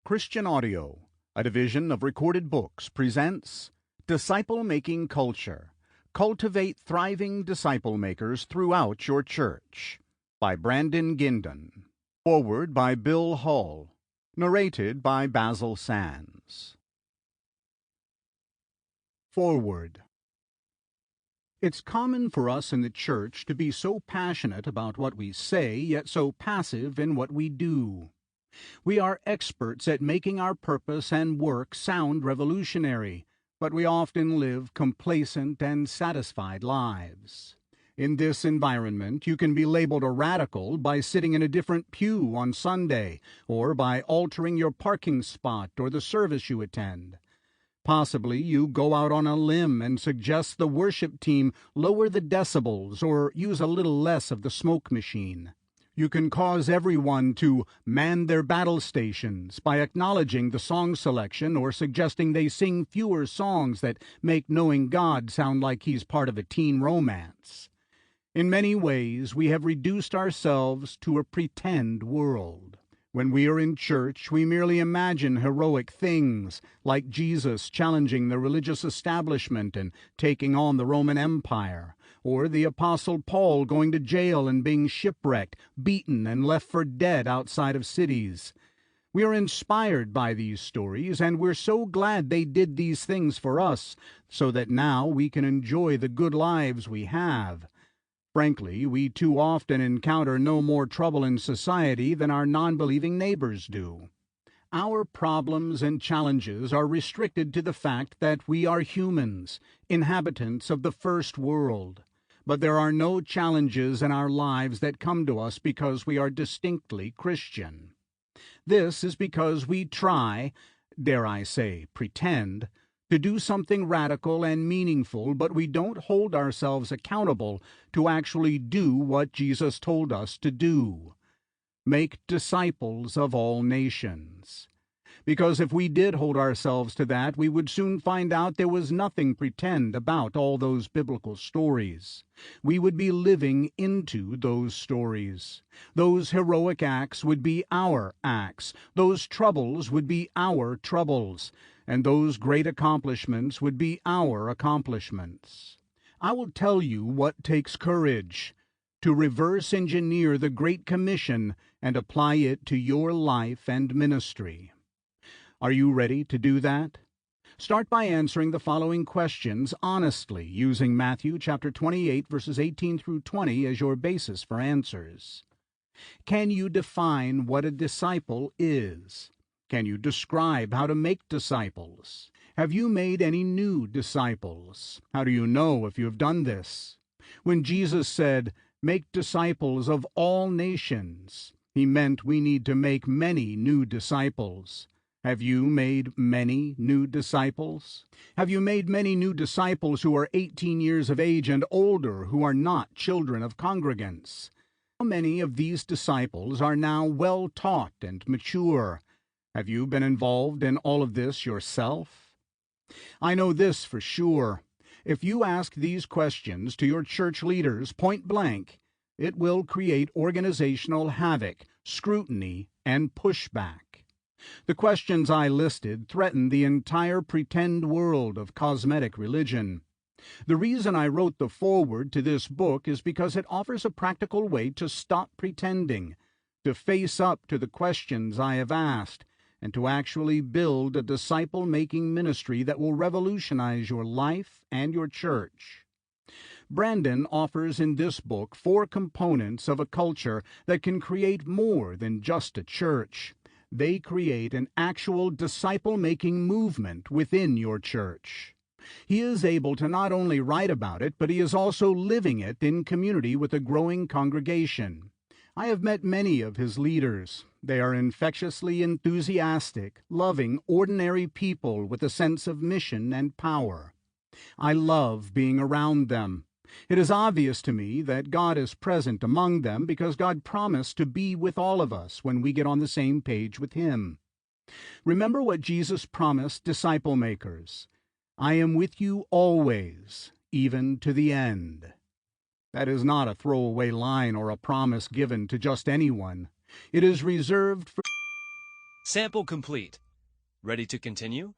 Christian Audio, a division of Recorded Books, presents Disciple-Making Culture. Cultivate thriving disciple makers throughout your church, by Brandon Guindon. Foreword by Bill Hull. Narrated by Basil Sands. Foreword. It's common for us in the church to be so passionate about what we say, yet so passive in what we do. We are experts at making our purpose and work sound revolutionary, but we often live complacent and satisfied lives. In this environment, you can be labeled a radical by sitting in a different pew on Sunday, or by altering your parking spot or the service you attend. Possibly you go out on a limb and suggest the worship team lower the decibels or use a little less of the smoke machine. You can cause everyone to man their battle stations by acknowledging the song selection or suggesting they sing fewer songs that make knowing God sound like he's part of a teen romance. In many ways, we have reduced ourselves to a pretend world. When we are in church, we merely imagine heroic things, like Jesus challenging the religious establishment and taking on the Roman Empire, or the Apostle Paul going to jail and being shipwrecked, beaten, and left for dead outside of cities. We are inspired by these stories, and we're so glad they did these things for us, so that now we can enjoy the good lives we have. Frankly, we too often encounter no more trouble in society than our non-believing neighbors do. Our problems and challenges are restricted to the fact that we are humans, inhabitants of the first world. But there are no challenges in our lives that come to us because we are distinctly Christian. This is because we try, dare I say, pretend, to do something radical and meaningful, but we don't hold ourselves accountable to actually do what Jesus told us to do. Make disciples of all nations. Because if we did hold ourselves to that, we would soon find out there was nothing pretend about all those biblical stories. We would be living into those stories. Those heroic acts would be our acts. Those troubles would be our troubles. And those great accomplishments would be our accomplishments. I will tell you what takes courage: to reverse engineer the Great Commission and apply it to your life and ministry. Are you ready to do that? Start by answering the following questions honestly, using Matthew chapter 28, verses 18 through 20 as your basis for answers. Can you define what a disciple is? Can you describe how to make disciples? Have you made any new disciples? How do you know if you have done this? When Jesus said, "Make disciples of all nations," he meant we need to make many new disciples. Have you made many new disciples? Have you made many new disciples who are 18 years of age and older, who are not children of congregants? How many of these disciples are now well taught and mature? Have you been involved in all of this yourself? I know this for sure. If you ask these questions to your church leaders point blank, it will create organizational havoc, scrutiny, and pushback. The questions I listed threaten the entire pretend world of cosmetic religion. The reason I wrote the foreword to this book is because it offers a practical way to stop pretending, to face up to the questions I have asked, and to actually build a disciple-making ministry that will revolutionize your life and your church. Brandon offers in this book 4 components of a culture that can create more than just a church. They create an actual disciple-making movement within your church. He is able to not only write about it, but he is also living it in community with a growing congregation. I have met many of his leaders. They are infectiously enthusiastic, loving, ordinary people with a sense of mission and power. I love being around them. It is obvious to me that God is present among them because God promised to be with all of us when we get on the same page with Him. Remember what Jesus promised disciple makers: "I am with you always, even to the end." That is not a throwaway line or a promise given to just anyone. It is reserved for Sample complete. Ready to continue?